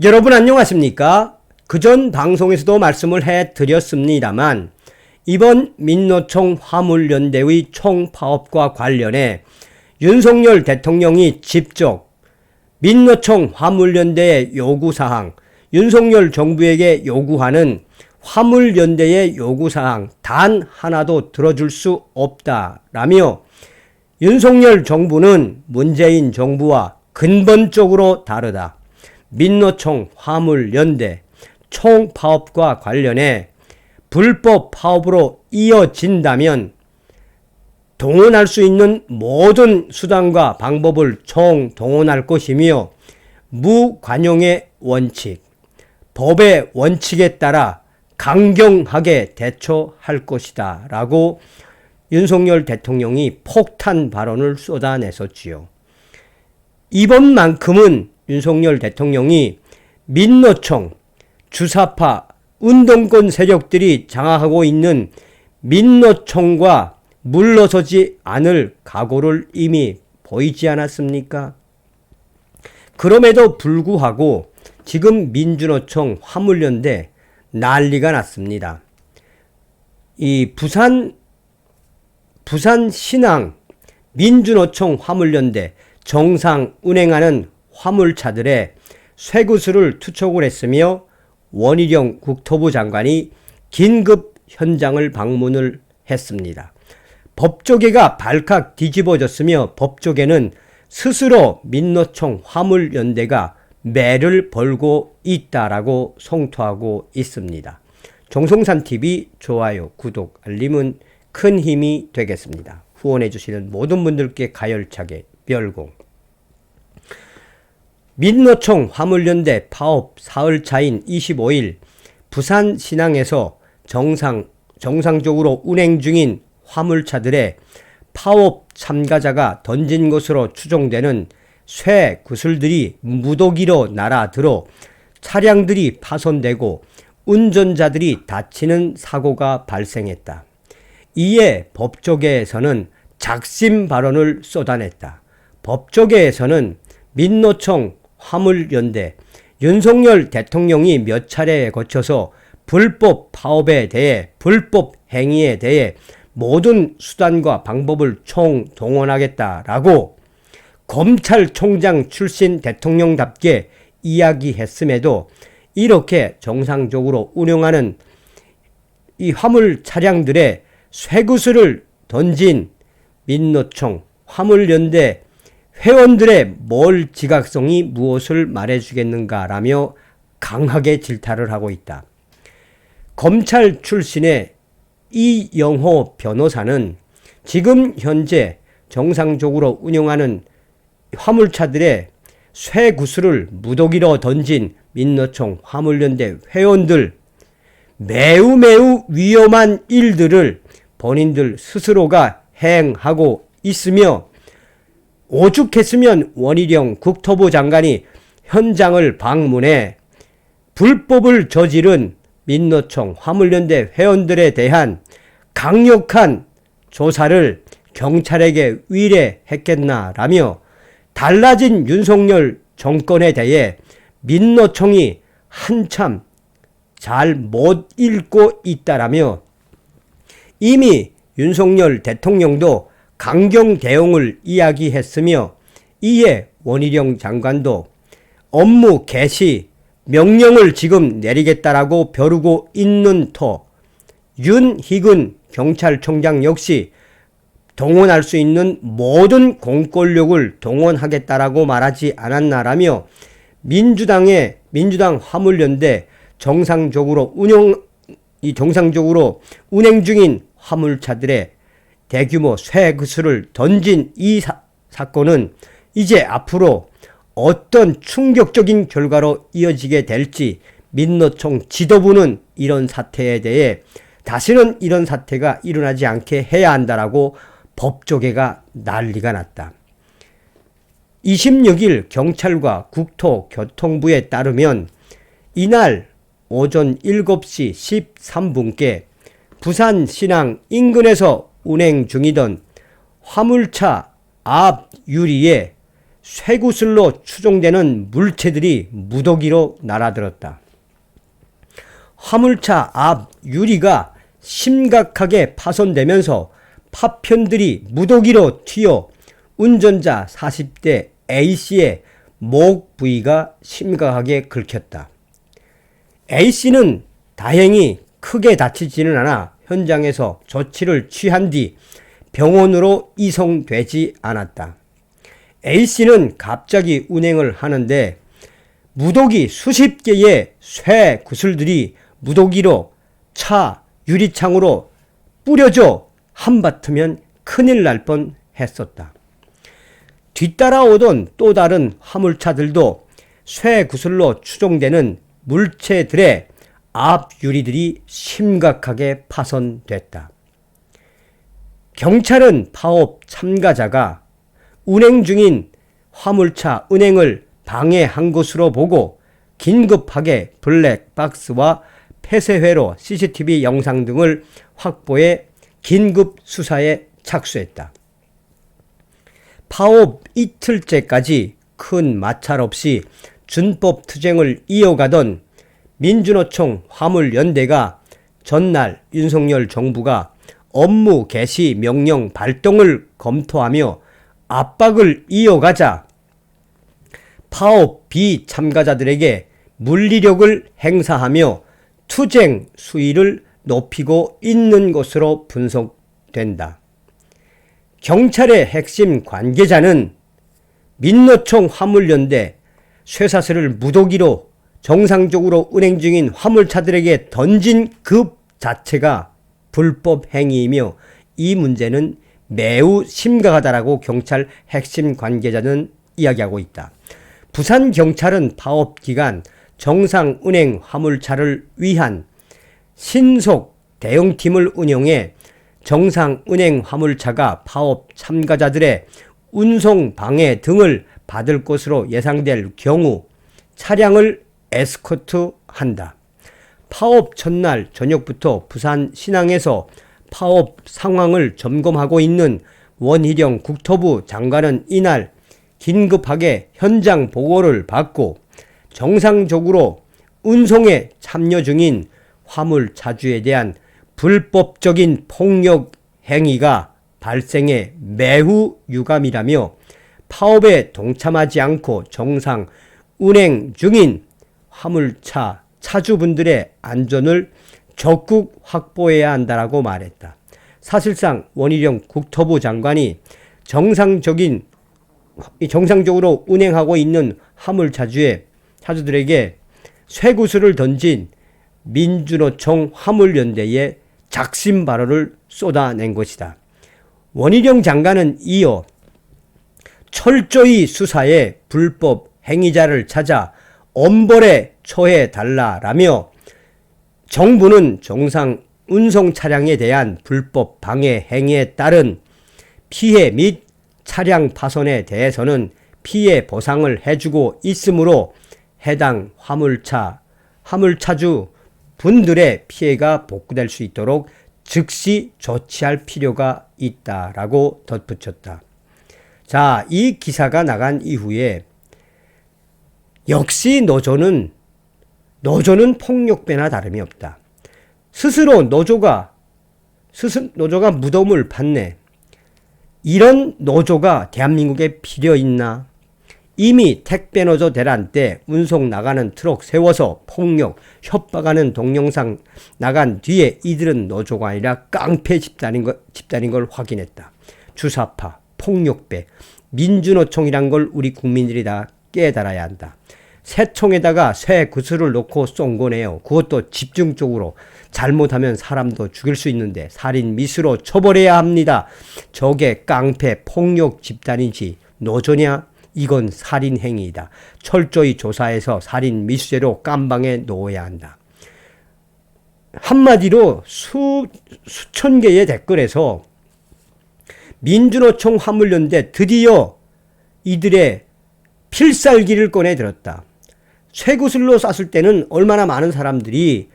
여러분 안녕하십니까? 그전 방송에서도 말씀을 해드렸습니다만 이번 민노총 화물연대의 총파업과 관련해 윤석열 대통령이 직접 민노총 화물연대의 요구사항, 윤석열 정부에게 요구하는 화물연대의 요구사항 단 하나도 들어줄 수 없다라며 윤석열 정부는 문재인 정부와 근본적으로 다르다. 민노총 화물연대 총파업과 관련해 불법 파업으로 이어진다면 동원할 수 있는 모든 수단과 방법을 총동원할 것이며 무관용의 원칙, 법의 원칙에 따라 강경하게 대처할 것이다 라고 윤석열 대통령이 폭탄 발언을 쏟아냈었지요. 이번만큼은 윤석열 대통령이 민노총, 주사파, 운동권 세력들이 장악하고 있는 민노총과 물러서지 않을 각오를 이미 보이지 않았습니까? 그럼에도 불구하고 지금 민주노총 화물연대 난리가 났습니다. 이 부산 신항 민주노총 화물연대 정상 운행하는 화물차들의 쇠구슬을 투척을 했으며 원희룡 국토부 장관이 긴급 현장을 방문을 했습니다. 법조계가 발칵 뒤집어졌으며 법조계는 스스로 민노총 화물연대가 매를 벌고 있다라고 성토하고 있습니다. 정성산TV 좋아요, 구독, 알림은 큰 힘이 되겠습니다. 후원해주시는 모든 분들께 가열차게 별공. 민노총 화물연대 파업 사흘차인 25일 부산 신항에서 정상적으로 운행 중인 화물차들의 파업 참가자가 던진 것으로 추정되는 쇠 구슬들이 무더기로 날아들어 차량들이 파손되고 운전자들이 다치는 사고가 발생했다. 이에 법조계에서는 작심 발언을 쏟아냈다. 법조계에서는 민노총 화물연대, 윤석열 대통령이 몇 차례에 거쳐서 불법 파업에 대해, 불법 행위에 대해 모든 수단과 방법을 총동원하겠다라고 검찰총장 출신 대통령답게 이야기했음에도 이렇게 정상적으로 운영하는 이 화물 차량들의 쇠구슬을 던진 민노총 화물연대 회원들의 뭘 지각성이 무엇을 말해주겠는가라며 강하게 질타를 하고 있다. 검찰 출신의 이영호 변호사는 지금 현재 정상적으로 운영하는 화물차들의 쇠구슬을 무더기로 던진 민노총 화물연대 회원들 매우 위험한 일들을 본인들 스스로가 행하고 있으며 오죽했으면 원희룡 국토부 장관이 현장을 방문해 불법을 저지른 민노총 화물연대 회원들에 대한 강력한 조사를 경찰에게 의뢰했겠나라며 달라진 윤석열 정권에 대해 민노총이 한참 잘 못 읽고 있다라며 이미 윤석열 대통령도 강경 대응을 이야기했으며 이에 원희룡 장관도 업무 개시 명령을 지금 내리겠다라고 벼르고 있는 터 윤희근 경찰청장 역시 동원할 수 있는 모든 공권력을 동원하겠다라고 말하지 않았나라며 민주당 화물연대 정상적으로 운행 중인 화물차들의 대규모 쇠구슬을 던진 이 사건은 이제 앞으로 어떤 충격적인 결과로 이어지게 될지 민노총 지도부는 이런 사태에 대해 다시는 이런 사태가 일어나지 않게 해야 한다라고 법조계가 난리가 났다. 26일 경찰과 국토교통부에 따르면 이날 오전 7시 13분께 부산 신항 인근에서 운행 중이던 화물차 앞 유리에 쇠구슬로 추종되는 물체들이 무더기로 날아들었다. 화물차 앞 유리가 심각하게 파손되면서 파편들이 무더기로 튀어 운전자 40대 A씨의 목 부위가 심각하게 긁혔다. A씨는 다행히 크게 다치지는 않아 현장에서 조치를 취한 뒤 병원으로 이송되지 않았다. A씨는 갑자기 운행을 하는데 무더기 수십 개의 쇠 구슬들이 무더기로 차 유리창으로 뿌려져 한바트면 큰일 날 뻔했었다. 뒤따라오던 또 다른 화물차들도 쇠 구슬로 추종되는 물체들의 앞 유리들이 심각하게 파손됐다. 경찰은 파업 참가자가 운행 중인 화물차 운행을 방해한 것으로 보고 긴급하게 블랙박스와 폐쇄회로 CCTV 영상 등을 확보해 긴급 수사에 착수했다. 파업 이틀째까지 큰 마찰 없이 준법 투쟁을 이어가던 민주노총 화물연대가 전날 윤석열 정부가 업무 개시 명령 발동을 검토하며 압박을 이어가자 파업 비참가자들에게 물리력을 행사하며 투쟁 수위를 높이고 있는 것으로 분석된다. 경찰의 핵심 관계자는 민노총 화물연대 쇠사슬을 무더기로 정상적으로 운행 중인 화물차들에게 던진 그 자체가 불법 행위이며 이 문제는 매우 심각하다라고 경찰 핵심 관계자는 이야기하고 있다. 부산경찰은 파업 기간 정상 운행 화물차를 위한 신속 대응팀을 운영해 정상 운행 화물차가 파업 참가자들의 운송 방해 등을 받을 것으로 예상될 경우 차량을 에스코트한다. 파업 첫날 저녁부터 부산 신항에서 파업 상황을 점검하고 있는 원희룡 국토부 장관은 이날 긴급하게 현장 보고를 받고 정상적으로 운송에 참여 중인 화물차주에 대한 불법적인 폭력 행위가 발생해 매우 유감이라며 파업에 동참하지 않고 정상 운행 중인 화물차 차주분들의 안전을 적극 확보해야 한다라고 말했다. 사실상 원희룡 국토부 장관이 정상적으로 운행하고 있는 차주들에게 쇠구슬을 던진 민주노총 화물연대의 작심 발언을 쏟아낸 것이다. 원희룡 장관은 이어 철저히 수사해 불법 행위자를 찾아 엄벌에 처해달라라며 정부는 정상 운송 차량에 대한 불법 방해 행위에 따른 피해 및 차량 파손에 대해서는 피해 보상을 해주고 있으므로 해당 화물차주 분들의 피해가 복구될 수 있도록 즉시 조치할 필요가 있다라고 덧붙였다. 자, 이 기사가 나간 이후에 역시 노조는 폭력배나 다름이 없다. 스스로 노조가 무덤을 팠네. 이런 노조가 대한민국에 필요 있나? 이미 택배노조 대란 때 운송 나가는 트럭 세워서 폭력, 협박하는 동영상 나간 뒤에 이들은 노조가 아니라 깡패 집단인 걸 확인했다. 주사파, 폭력배, 민주노총이란 걸 우리 국민들이 다 깨달아야 한다. 새 총에다가 새 구슬을 놓고 쏜 거네요. 그것도 집중적으로. 잘못하면 사람도 죽일 수 있는데 살인 미수로 처벌해야 합니다. 저게 깡패 폭력 집단이지 노조냐? 이건 살인 행위이다. 철저히 조사해서 살인 미수죄로 깜방에 놓아야 한다. 한마디로 수천 개의 댓글에서 민주노총 화물연대 드디어 이들의 필살기를 꺼내 들었다. 쇠구슬로 쐈을 때는 얼마나 많은 사람들이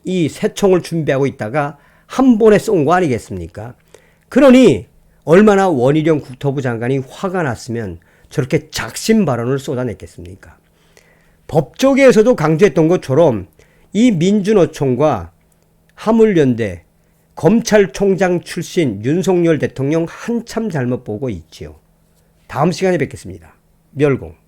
이 새총을 준비하고 있다가 한 번에 쏜 거 아니겠습니까? 그러니 얼마나 원희룡 국토부 장관이 화가 났으면 저렇게 작심 발언을 쏟아냈겠습니까? 법조계에서도 강조했던 것처럼 이 민주노총과 화물연대, 검찰총장 출신 윤석열 대통령 한참 잘못 보고 있지요. 다음 시간에 뵙겠습니다. 멸공.